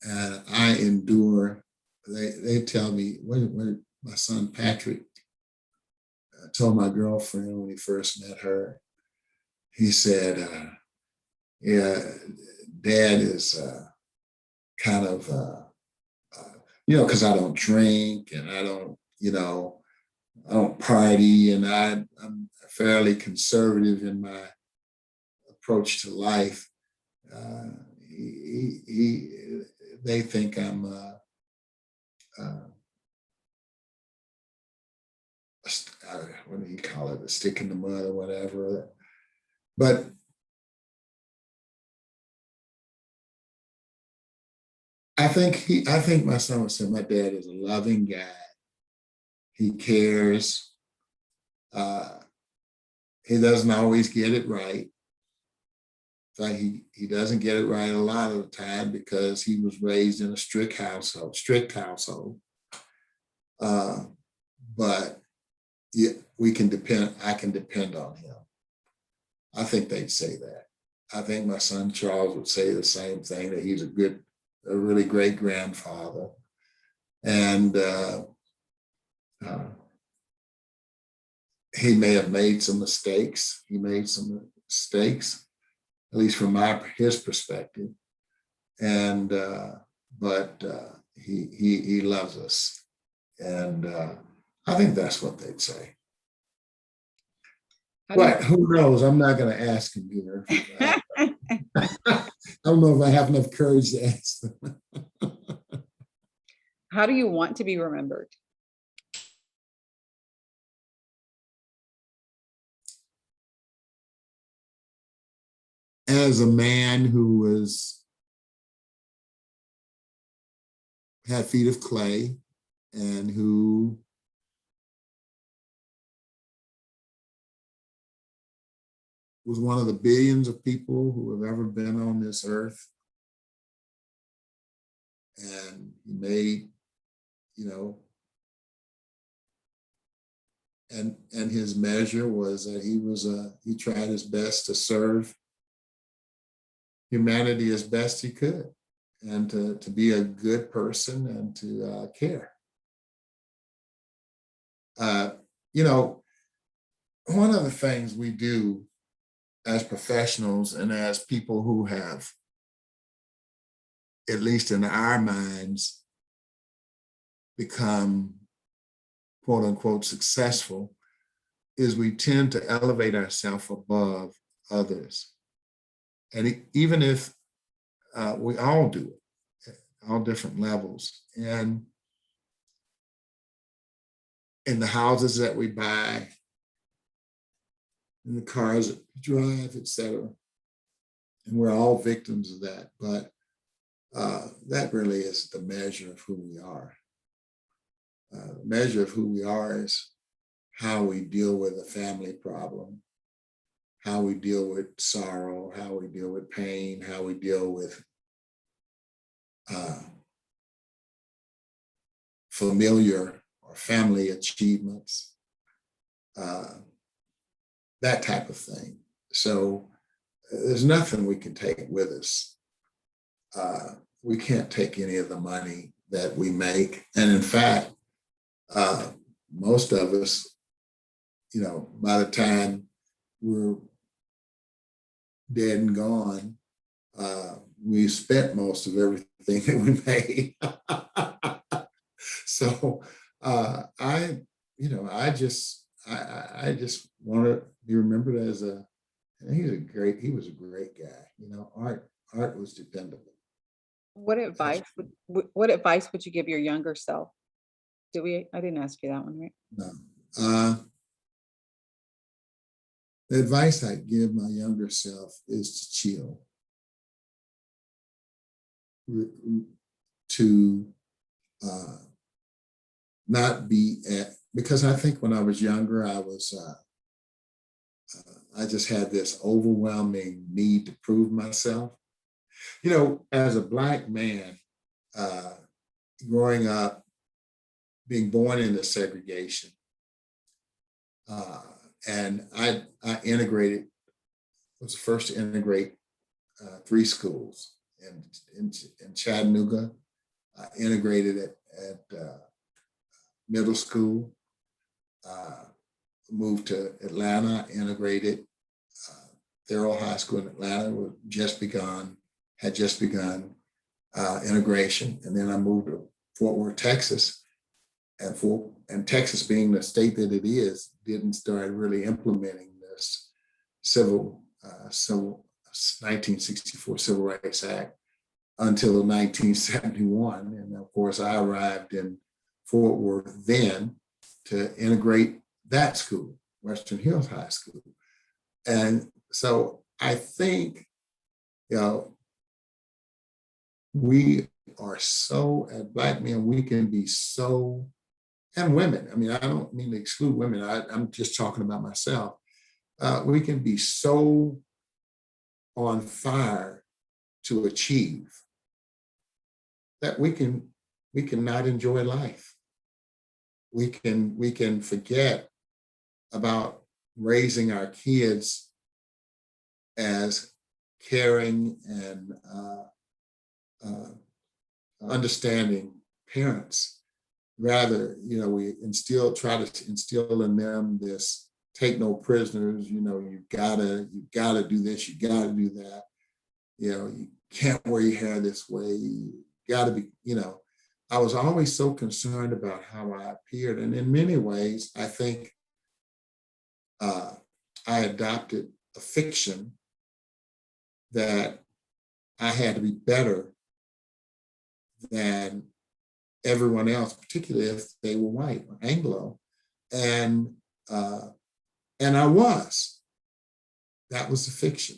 and I endure. They tell me when my son Patrick told my girlfriend when he first met her, he said, "Yeah, Dad is kind of because I don't drink and I don't party, and I'm fairly conservative in my approach to life. They think I'm what do you call it, a stick in the mud or whatever. But I think my son would say my dad is a loving guy. He cares. He doesn't always get it right, In fact, he doesn't get it right a lot of the time because he was raised in a strict household. Uh, but yeah, I can depend on him. I think they'd say that. I think my son Charles would say the same thing, that he's a really great grandfather. And uh, he may have made some mistakes. He made some mistakes, at least from his perspective. And but he loves us, and I think that's what they'd say. How do But who knows? I'm not going to ask him here. I don't know if I have enough courage to ask them. how do you want to be remembered? As a man who had feet of clay and who was one of the billions of people who have ever been on this earth. And he made, you know, and his measure was that he tried his best to serve humanity as best he could, and to be a good person and to care. You know, one of the things we do as professionals and as people who have, at least in our minds, become quote unquote successful, is we tend to elevate ourselves above others. And even if we all do it at all different levels, and in the houses that we buy, in the cars that we drive, et cetera. And we're all victims of that. But that really is the measure of who we are. The measure of who we are is how we deal with a family problem, how we deal with sorrow, how we deal with pain, how we deal with familiar or family achievements, that type of thing. So there's nothing we can take with us. We can't take any of the money that we make. And in fact, most of us, you know, by the time we're dead and gone, we spent most of everything that we made. So I just want to be remembered as he was a great guy. You know, Art was dependable. What advice would you give your younger self? I didn't ask you that one, right? No. The advice I give my younger self is to chill, to not be because I think when I was younger, I just had this overwhelming need to prove myself. You know, as a Black man, growing up, being born into segregation, and I integrated, was the first to integrate 3 schools in Chattanooga. I integrated it at middle school, moved to Atlanta, integrated. Thurl High School in Atlanta had just begun integration. And then I moved to Fort Worth, Texas. And Texas, being the state that it is, didn't start really implementing this 1964 Civil Rights Act until 1971. And of course, I arrived in Fort Worth then to integrate that school, Western Hills High School. And so I think, you know, we are so, as Black men, we can be so, and women, I mean, I don't mean to exclude women, I'm just talking about myself. We can be so on fire to achieve, that we can not enjoy life. We can forget about raising our kids as caring and understanding parents. Rather, we try to instill in them this take no prisoners, you gotta do this, you gotta do that. You can't wear your hair this way, you gotta be, I was always so concerned about how I appeared. And in many ways, I think I adopted a fiction that I had to be better than everyone else, particularly if they were white or Anglo. And I was. That was a fiction.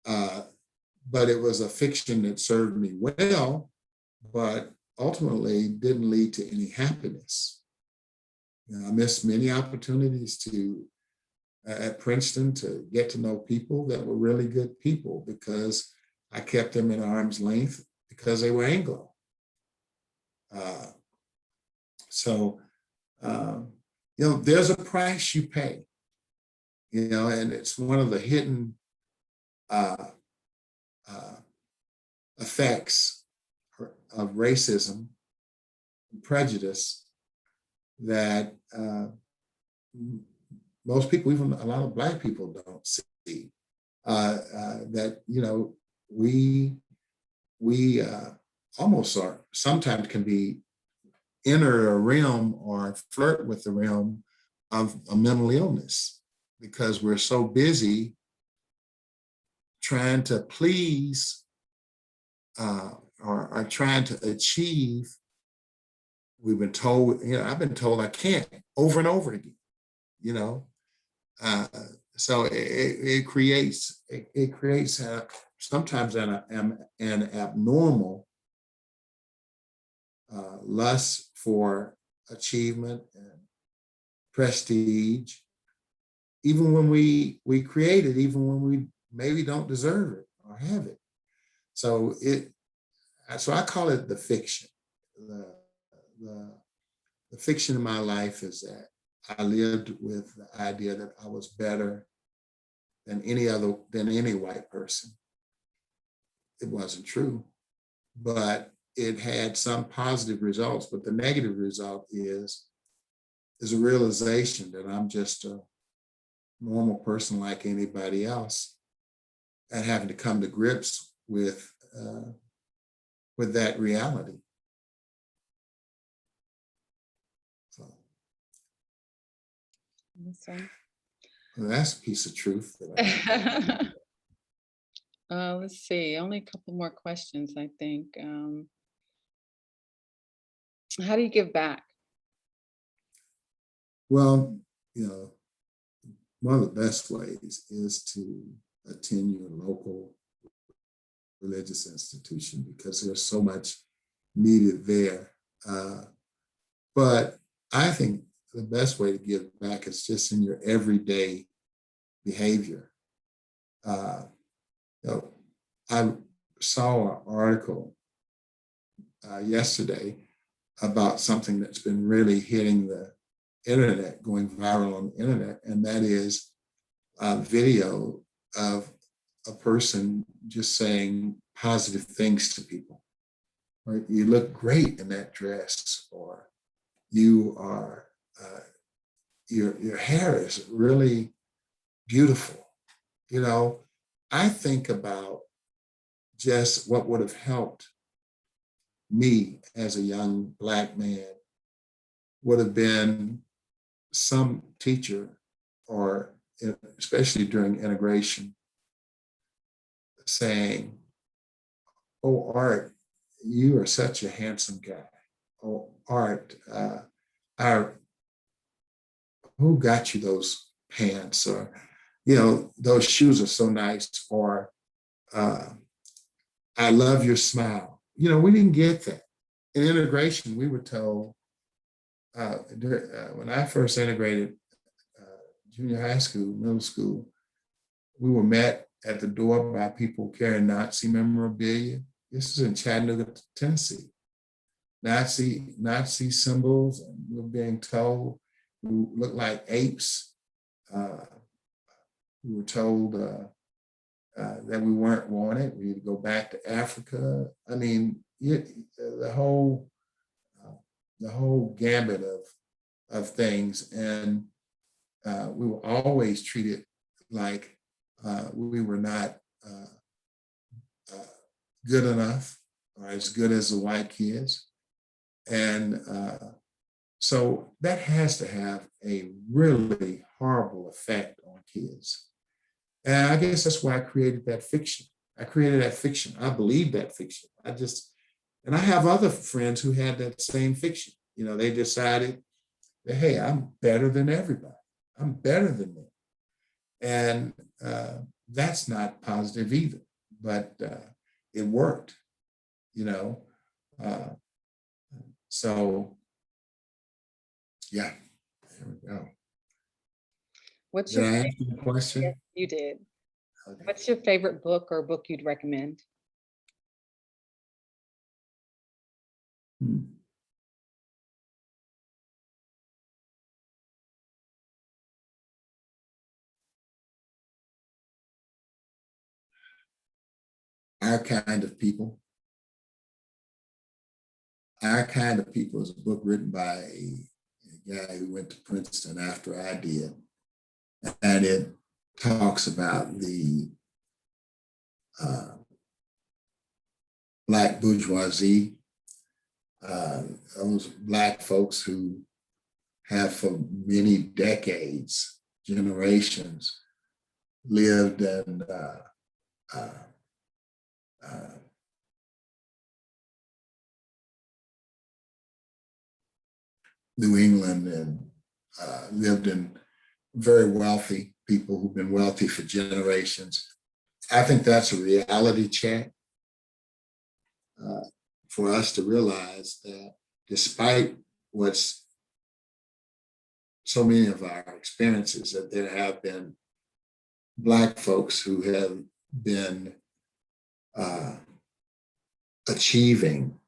But it was a fiction that served me well, but ultimately didn't lead to any happiness. I missed many opportunities at Princeton to get to know people that were really good people because I kept them at arm's length because they were Anglo. There's a price you pay, and it's one of the hidden effects of racism and prejudice that most people, even a lot of Black people, don't see. That we almost are sometimes can be enter a realm or flirt with the realm of a mental illness because we're so busy trying to please or trying to achieve. We've been told, I've been told I can't over and over again, so it creates sometimes an abnormal lust for achievement and prestige, even when we create it, even when we maybe don't deserve it or have it. So I call it the fiction. The fiction in my life is that I lived with the idea that I was better than any white person. It wasn't true, but it had some positive results. But the negative result is a realization that I'm just a normal person like anybody else, and having to come to grips with that reality. Awesome. Well, that's a piece of truth. That Let's see, only a couple more questions, I think. How do you give back? Well, one of the best ways is to attend your local religious institution because there's so much needed there. But I think the best way to give back is just in your everyday behavior. I saw an article yesterday about something that's been really hitting the internet, going viral on the internet, and that is a video of a person just saying positive things to people. Or you look great in that dress, or you are your hair is really beautiful. I think about just what would have helped me as a young Black man would have been some teacher, or especially during integration, saying, "Oh, Art, you are such a handsome guy. Oh, Art, who got you those pants?" Or, "Those shoes are so nice." Or, "I love your smile." We didn't get that. In integration, we were told, when I first integrated junior high school, middle school, we were met at the door by people carrying Nazi memorabilia. This is in Chattanooga, Tennessee. Nazi symbols, and we're being told we look like apes. We were told that we weren't wanted. We need to go back to Africa. I mean, the whole gambit of things, and we were always treated like we were not good enough or as good as the white kids. And so that has to have a really horrible effect on kids. And I guess that's why I created that fiction. I created that fiction. I believe that fiction. And I have other friends who had that same fiction. You know, they decided that, hey, I'm better than everybody. I'm better than them. And that's not positive either, but it worked, you know. So, yeah, there we go. What's Did your I answer the question? Yes, you did. Okay. What's your favorite book or book you'd recommend? Our Kind of People. Our Kind of People is a book written by a guy who went to Princeton after I did. And it talks about the Black bourgeoisie, those Black folks who have for many decades, generations, lived in New England and lived in very wealthy people who've been wealthy for generations. I think that's a reality check for us to realize that despite what's so many of our experiences, that there have been Black folks who have been achieving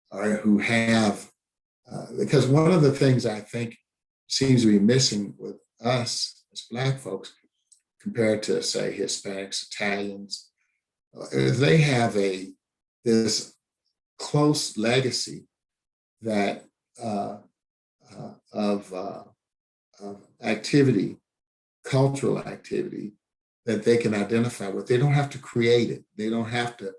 or who have, because one of the things I think seems to be missing with us as Black folks compared to, say, Hispanics, Italians, they have this close legacy that of activity, cultural activity that they can identify with. They don't have to create it. They don't have to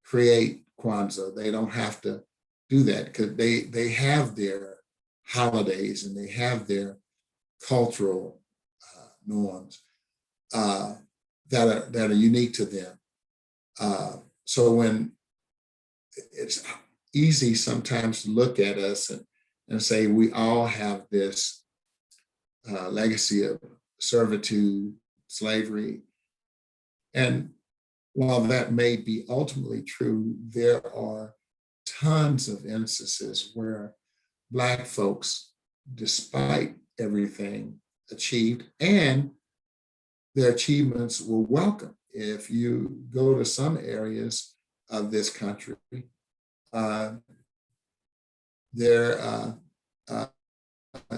create Kwanzaa. They don't have to do that because they have their holidays and they have their cultural norms that are unique to them. So when it's easy sometimes to look at us and say we all have this legacy of servitude, slavery. And while that may be ultimately true, there are tons of instances where Black folks, despite everything, achieved, and their achievements were welcome. If you go to some areas of this country, their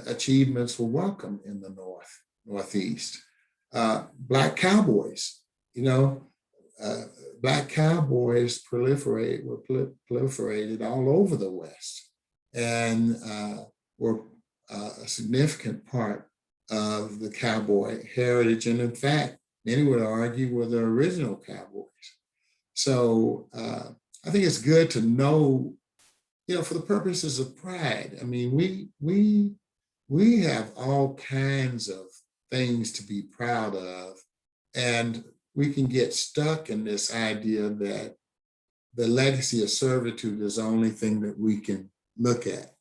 achievements were welcome in the Northeast. Black cowboys, you know, Black cowboys proliferated all over the West and were a significant part of the cowboy heritage. And in fact, many would argue were the original cowboys. So I think it's good to know, you know, for the purposes of pride. I mean, we have all kinds of things to be proud of, and we can get stuck in this idea that the legacy of servitude is the only thing that we can look at.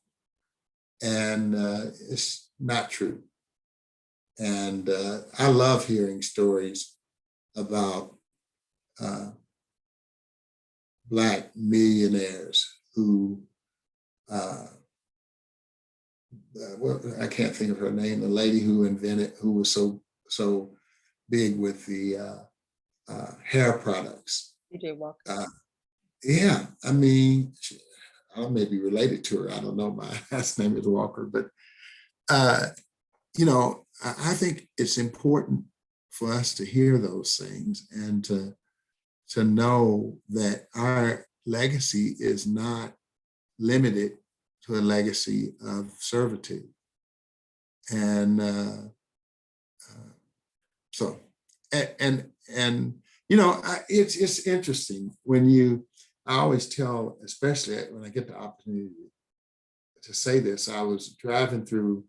And it's not true. And I love hearing stories about Black millionaires who, well, I can't think of her name, the lady who was so big with the hair products. DJ Walker. Yeah, I mean, I may be related to her. I don't know. My last name is Walker, but I think it's important for us to hear those things and to know that our legacy is not limited to a legacy of servitude. And so, it's interesting when I always tell, especially when I get the opportunity to say this. I was driving through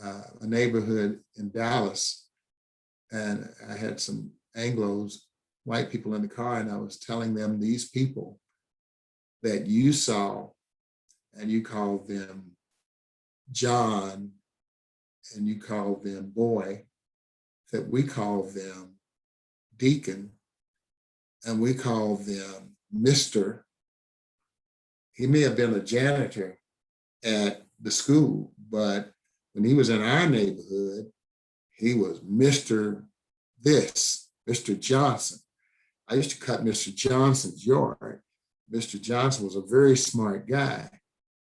a neighborhood in Dallas, and I had some Anglos, white people in the car, and I was telling them, these people that you saw and you called them John and you called them boy, that we call them deacon and we call them Mr. He may have been a janitor at the school, but when he was in our neighborhood, he was Mr. This, Mr. Johnson. I used to cut Mr. Johnson's yard. Mr. Johnson was a very smart guy.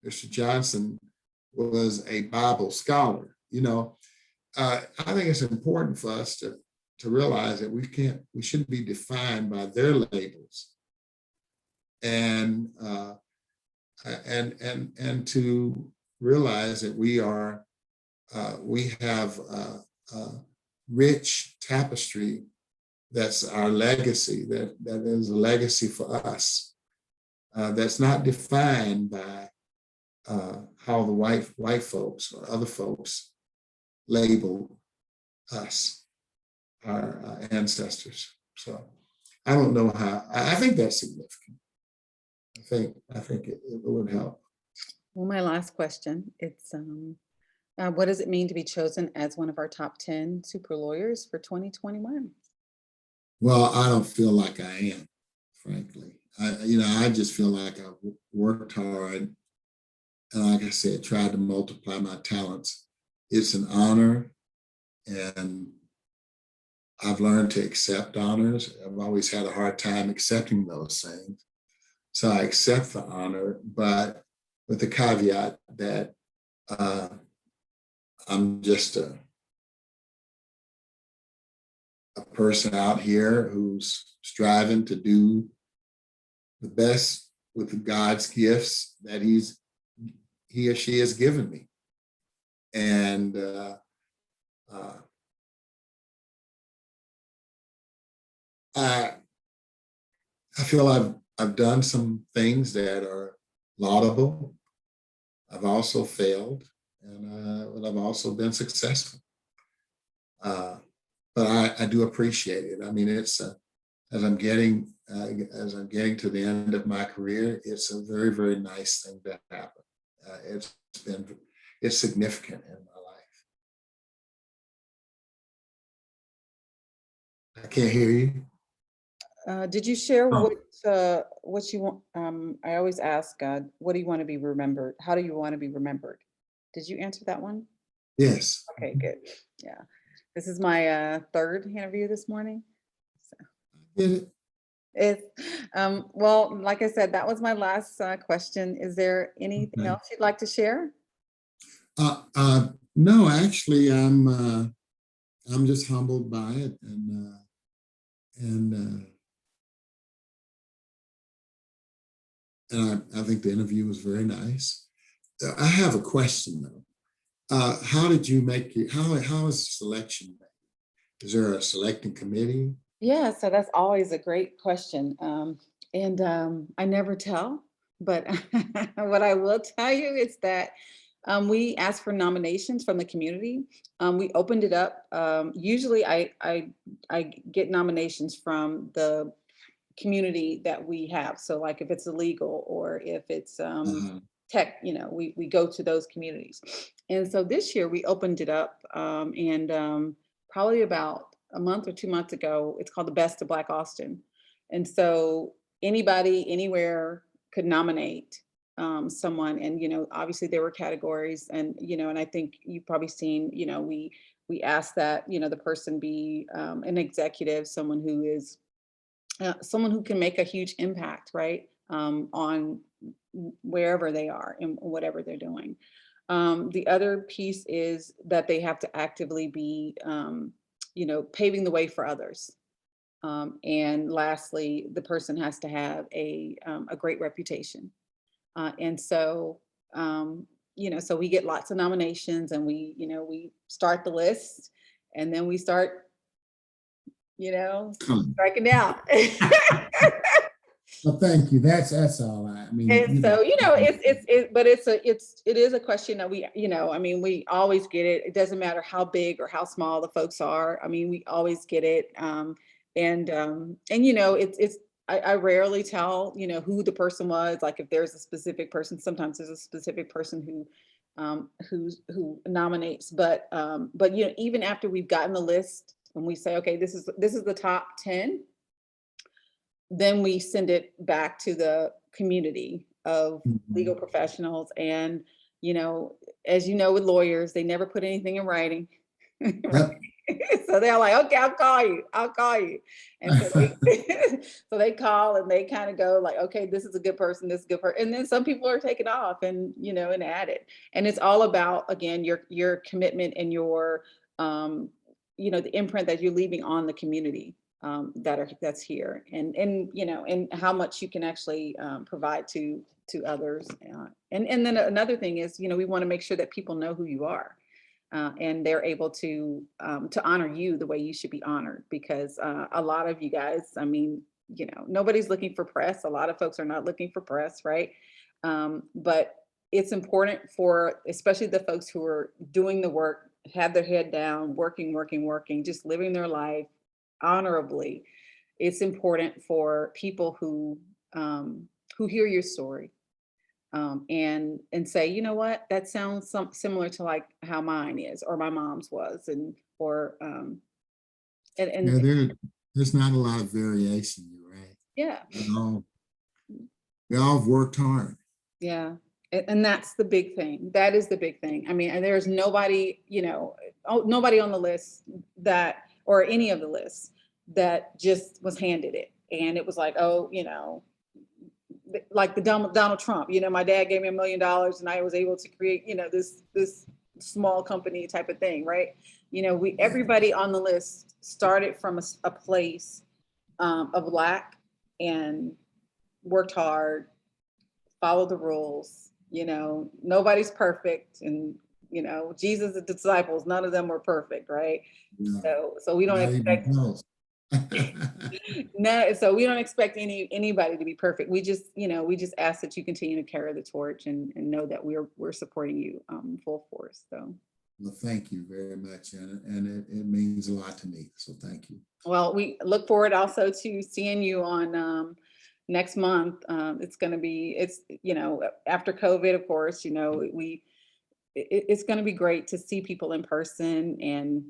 Mr. Johnson was a Bible scholar. I think it's important for us to realize that we shouldn't be defined by their labels, and to realize that we have a rich tapestry that's our legacy, that is a legacy for us, that's not defined by how the white folks or other folks label us, our ancestors. So I don't know how. I think that's significant. I think it would help. Well, my last question, it's what does it mean to be chosen as one of our top 10 super lawyers for 2021? Well, I don't feel like I am, frankly. I just feel like I've worked hard, and like I said, tried to multiply my talents. It's an honor, and I've learned to accept honors. I've always had a hard time accepting those things. So I accept the honor, but with the caveat that I'm just a person out here who's striving to do the best with God's gifts that he or she has given me. And I feel I've done some things that are laudable. I've also failed, but I've also been successful. But I do appreciate it. I mean, it's as I'm getting to the end of my career, it's a very, very nice thing to happen. It's significant in my life. I can't hear you. Did you share Oh, what you want? I always ask God, what do you want to be remembered? How do you want to be remembered? Did you answer that one? yes. Okay, good. Yeah. This is my third interview this morning. So Get it? it's well, like I said, that was my last question. Is there anything Okay. else you'd like to share? No, actually, I'm just humbled by it, and I think the interview was very nice. I have a question though. How did you make it? How is selection made? Is there a selecting committee? Yeah, so that's always a great question. And I never tell, but what I will tell you is that we asked for nominations from the community. We opened it up. Usually I get nominations from the community that we have. So like if it's illegal or if it's Uh-huh. tech, we go to those communities. And so this year we opened it up and probably about a month or 2 months ago, it's called the Best of Black Austin. And so anybody, anywhere could nominate someone. And, obviously there were categories and I think you've probably seen, we asked that, the person be an executive, someone who is someone who can make a huge impact, right? On wherever they are and whatever they're doing. The other piece is that they have to actively be, paving the way for others. And lastly, the person has to have a great reputation. And so, so we get lots of nominations, and we start the list, and then we start, Come. striking out. Well, thank you. That's all. I mean, And so, it is a question that we always get it. It doesn't matter how big or how small the folks are. I mean, we always get it. I rarely tell, who the person was. Like if there's a specific person, sometimes there's a specific person who nominates. But even after we've gotten the list and we say, okay, this is the top 10, then we send it back to the community of legal professionals. And, as you know, with lawyers, they never put anything in writing. Yep. So they're like, okay, I'll call you. And so so they call and they kind of go like, okay, this is a good person, this is a good person. And then some people are taken off and, and added. And it's all about, again, your commitment and your, the imprint that you're leaving on the community. That's here, and how much you can actually provide to others, and then another thing is, we want to make sure that people know who you are, and they're able to honor you the way you should be honored, because a lot of you guys, I mean, nobody's looking for press. A lot of folks are not looking for press, right? But it's important for especially the folks who are doing the work, have their head down, working, just living their life honorably. It's important for people who hear your story, and say, you know what, that sounds similar to like how mine is or my mom's was, and or Yeah, there's not a lot of variation. You're right. yeah, They all have worked hard. yeah. And that's the big thing. That is the big thing. I mean, and there's nobody, nobody on the list that, or any of the lists, that just was handed it. And it was like, oh, like the Donald Trump, my dad gave me $1 million and I was able to create, this small company type of thing, right? Everybody on the list started from a place of lack and worked hard, followed the rules. Nobody's perfect, and Jesus' disciples, none of them were perfect, right? No, So we don't not even expect close. no, so we don't expect anybody to be perfect. We just ask that you continue to carry the torch, and know that we're supporting you full force. So Well, thank you very much, and it means a lot to me. So thank you. well, we look forward also to seeing you on next month. It's going to be, after COVID, of course, it's going to be great to see people in person, and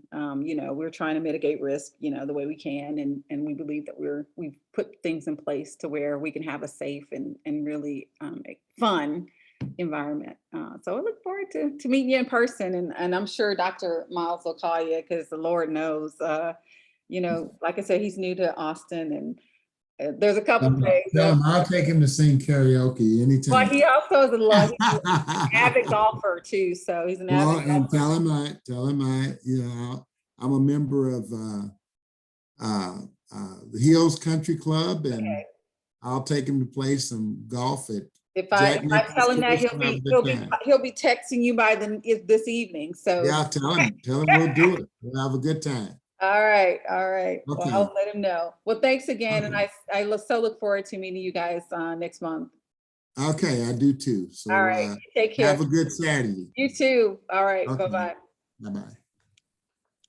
we're trying to mitigate risk, the way we can, and we believe that we've put things in place to where we can have a safe and really fun environment. So I look forward to meeting you in person, and I'm sure Dr. Miles will call you, because the Lord knows, like I said, he's new to Austin, and there's a couple things. Tell him I'll take him to sing karaoke anytime. Well, he also is he's an avid golfer too, so he's an avid golfer. And tell him I'm a member of the Hills Country Club, and Okay. I'll take him to play some golf at. If I tell him that, he'll be texting you by this evening. So yeah, tell him we'll do it. We'll have a good time. All right. Okay. Well, I'll let him know. Well, thanks again, and I look forward to meeting you guys next month. Okay, I do too. So all right, take care. Have a good Saturday. You too. All right. Okay. Bye-bye. Bye-bye.